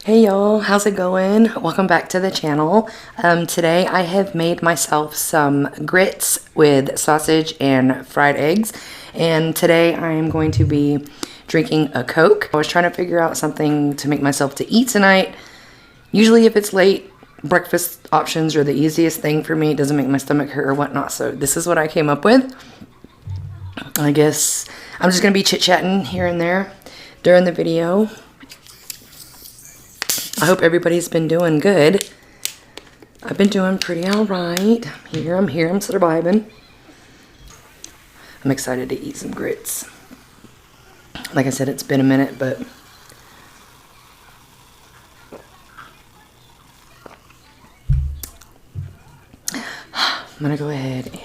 Hey y'all, how's it going? Welcome back to the channel. Today I have made myself some grits with sausage and fried eggs, and today I am going to be drinking a Coke. I was trying to figure out something to make myself to eat tonight. Usually if it's late, breakfast options are the easiest thing for me. It doesn't make my stomach hurt or whatnot, so this is what I came up with. I guess I'm just going to be chit-chatting here and there during the video. I hope everybody's been doing good. I've been doing pretty alright. I'm here, I'm surviving. I'm excited to eat some grits. Like I said, it's been a minute, but I'm gonna go ahead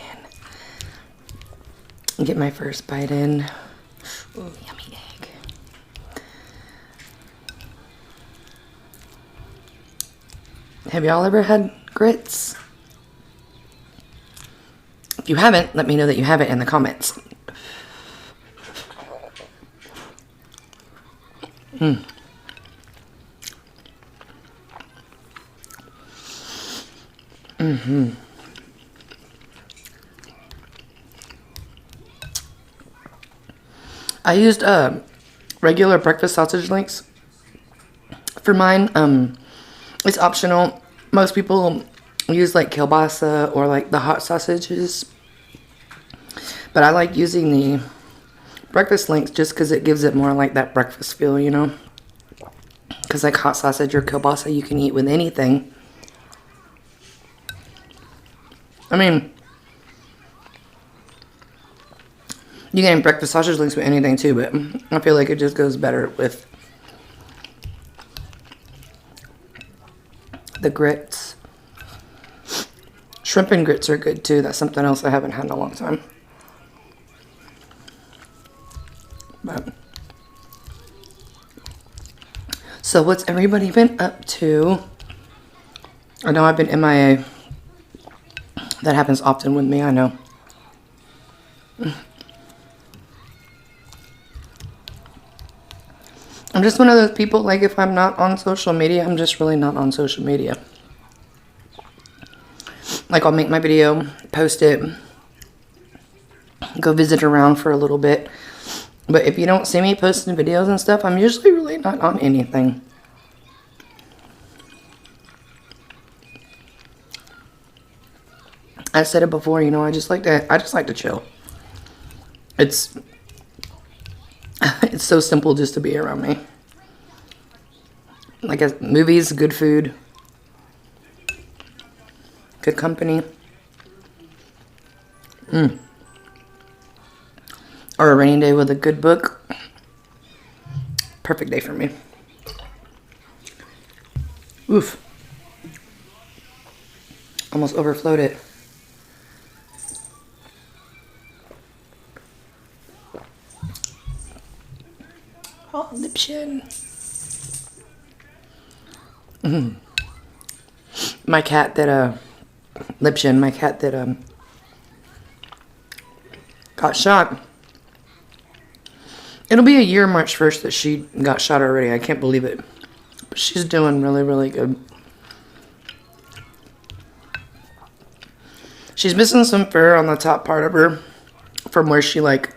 and get my first bite in. Ooh, yummy egg. Have y'all ever had grits? If you haven't, let me know that you have it in the comments. I used regular breakfast sausage links for mine. It's optional. Most people use like kielbasa or like the hot sausages, but I like using the breakfast links just because it gives it more like that breakfast feel, you know, because like hot sausage or kielbasa you can eat with anything. I mean, you can eat breakfast sausage links with anything too, but I feel like it just goes better with the grits. Shrimp and grits are good too. That's something else I haven't had in a long time. But so what's everybody been up to? I know I've been MIA. That happens often with me, I know. I'm just one of those people, like if I'm not on social media, I'm just really not on social media. Like I'll make my video, post it, go visit around for a little bit. But if you don't see me posting videos and stuff, I'm usually really not on anything. I said it before, you know, I just like to chill. It's so simple just to be around me. Like movies, good food, good company. Or a rainy day with a good book. Perfect day for me. Oof. Almost overflowed it. Oh, liption. My cat that liption, my cat that got shot. It'll be a year March 1st that she got shot already. I can't believe it. But she's doing really, really good. She's missing some fur on the top part of her from where she like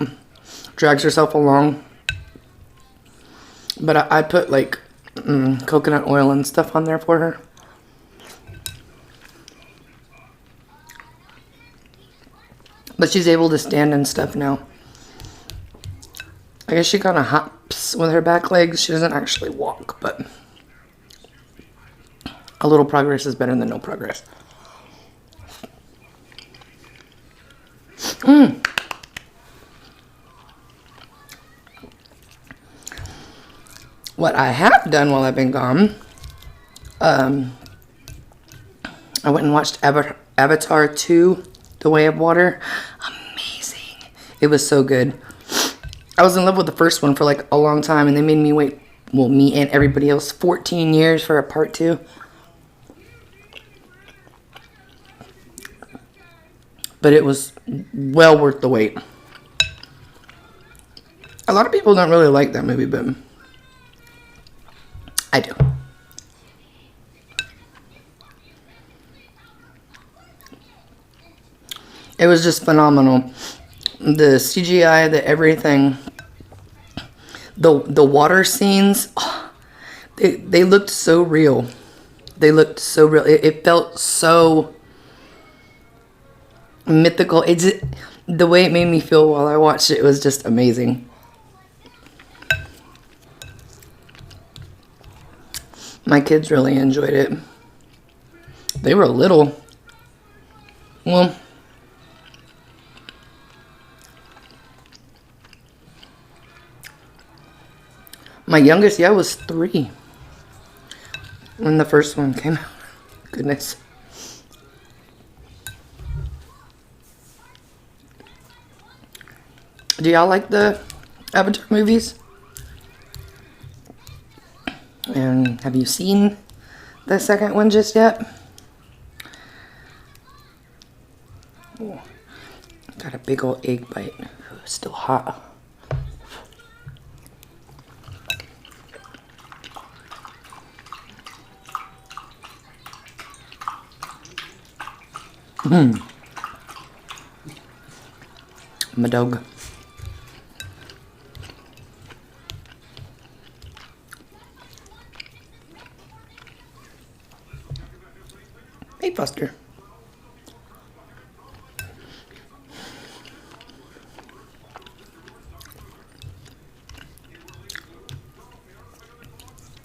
drags herself along. But I put like coconut oil and stuff on there for her. But she's able to stand and stuff now. I guess she kind of hops with her back legs. She doesn't actually walk, but a little progress is better than no progress. What I have done while I've been gone, I went and watched Avatar 2, The Way of Water. Amazing. It was so good. I was in love with the first one for like a long time, and they made me wait, well, me and everybody else, 14 years for a part 2. But it was well worth the wait. A lot of people don't really like that movie, but I do. It was just phenomenal. The CGI, the everything, the water scenes, oh, they looked so real. They looked so real. It felt so mythical. The way it made me feel while I watched it was just amazing. My kids really enjoyed it. They were little. Well, my youngest, yeah, was 3 when the first one came out. Goodness. Do y'all like the Avatar movies? And have you seen the second one just yet? Oh, got a big old egg bite. Still hot. My dog. Hey, Foster.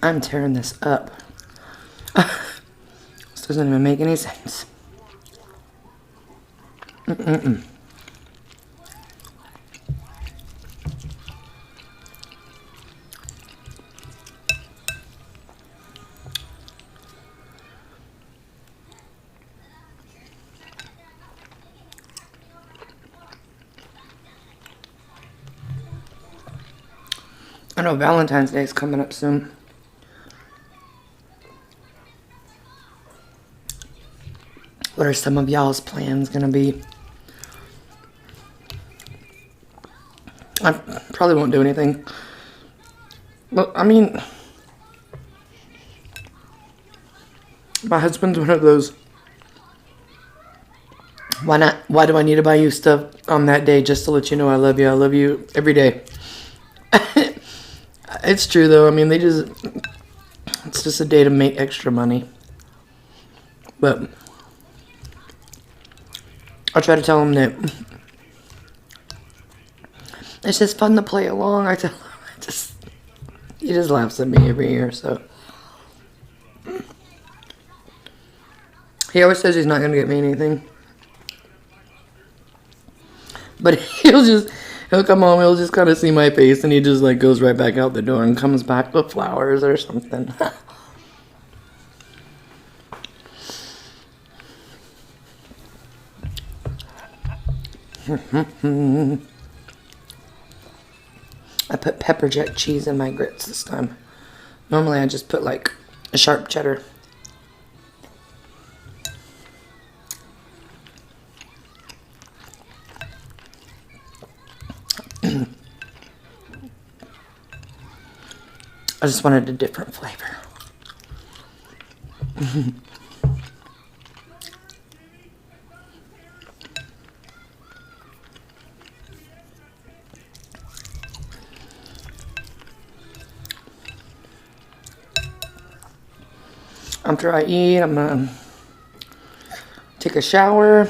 I'm tearing this up. This doesn't even make any sense. I know Valentine's Day is coming up soon. What are some of y'all's plans gonna be? I probably won't do anything. Well, I mean, my husband's one of those, why not? Why do I need to buy you stuff on that day just to let you know I love you? I love you every day. It's true though. I mean, it's just a day to make extra money. But I try to tell him that it's just fun to play along. I tell him, he just laughs at me every year, so. He always says he's not going to get me anything. But he'll come home, he'll just kind of see my face, and he just like goes right back out the door and comes back with flowers or something. I put pepper jack cheese in my grits this time. Normally I just put like a sharp cheddar. I just wanted a different flavor. After I eat, I'm gonna take a shower.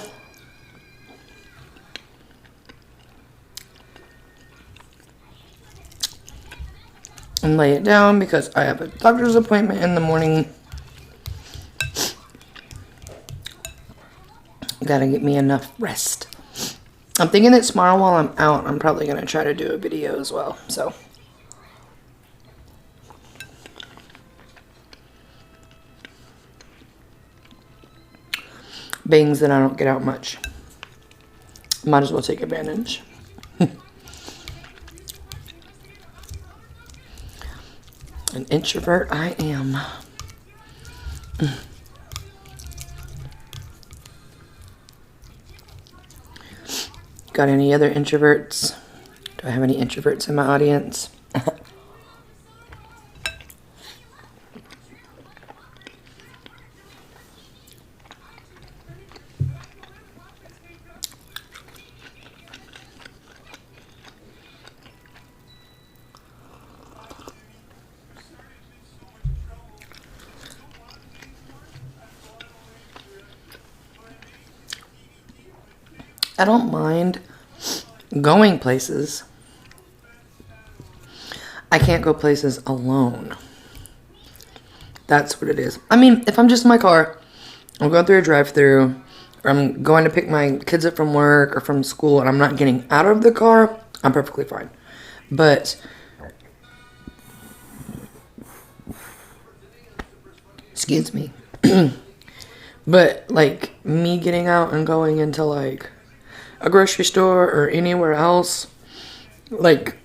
And lay it down because I have a doctor's appointment in the morning. Gotta get me enough rest. I'm thinking that tomorrow while I'm out, I'm probably gonna try to do a video as well, so. Bangs that I don't get out much. Might as well take advantage. An introvert I am. Got any other introverts? Do I have any introverts in my audience? I don't mind going places. I can't go places alone. That's what it is. I mean, if I'm just in my car, I'm going through a drive-thru, or I'm going to pick my kids up from work or from school, and I'm not getting out of the car, I'm perfectly fine. But excuse me. But like me getting out and going into like a grocery store or anywhere else, like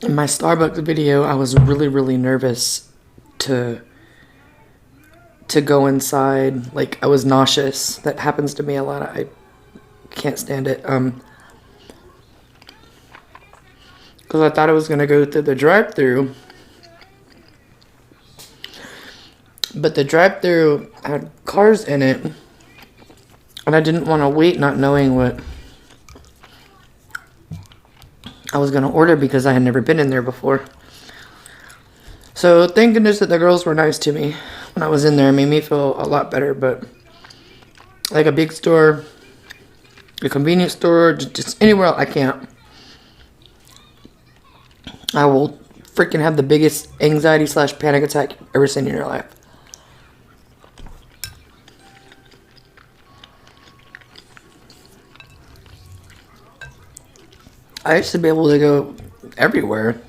in my Starbucks video, I was really nervous to go inside. Like I was nauseous. That happens to me a lot. I can't stand it. Because I thought I was gonna go through the drive-thru, but the drive-thru had cars in it, and I didn't want to wait not knowing what I was gonna order because I had never been in there before. So thank goodness that the girls were nice to me when I was in there. It made me feel a lot better. But like a big store, a convenience store, just anywhere else, I can't. I will freaking have the biggest anxiety / panic attack you've ever seen in your life. I used to be able to go everywhere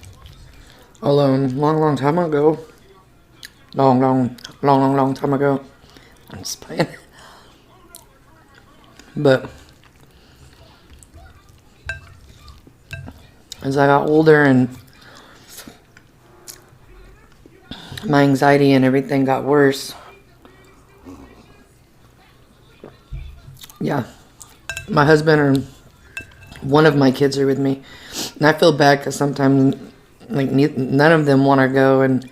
alone long time ago. Long time ago. I'm just playing. But as I got older and my anxiety and everything got worse, yeah, my husband or one of my kids are with me, and I feel bad because sometimes like none of them want to go, and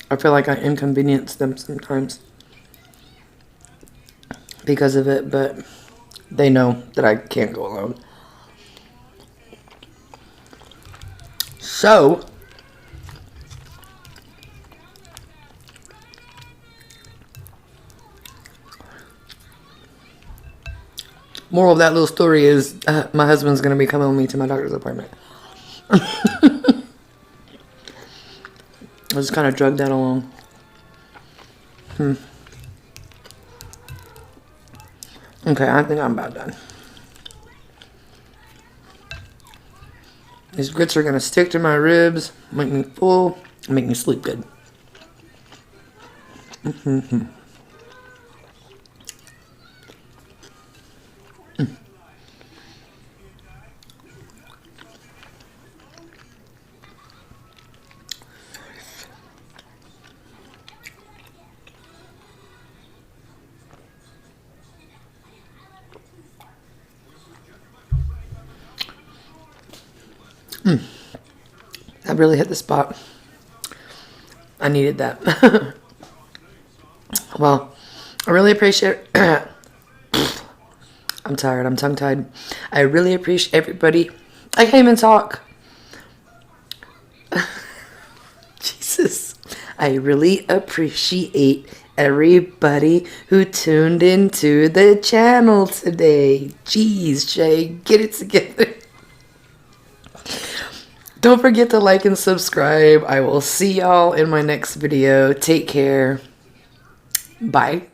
I feel like I inconvenience them sometimes because of it, but they know that I can't go alone. So moral of that little story is my husband's going to be coming with me to my doctor's appointment. I just kind of drugged that along. Okay, I think I'm about done. These grits are going to stick to my ribs, make me full, and make me sleep good. That really hit the spot. I needed that. Well, I really appreciate I'm tired. I'm tongue-tied. I really appreciate everybody. I can't even talk. Jesus. I really appreciate everybody who tuned into the channel today. Jeez, Shay, get it together. Don't forget to like and subscribe. I will see y'all in my next video. Take care. Bye.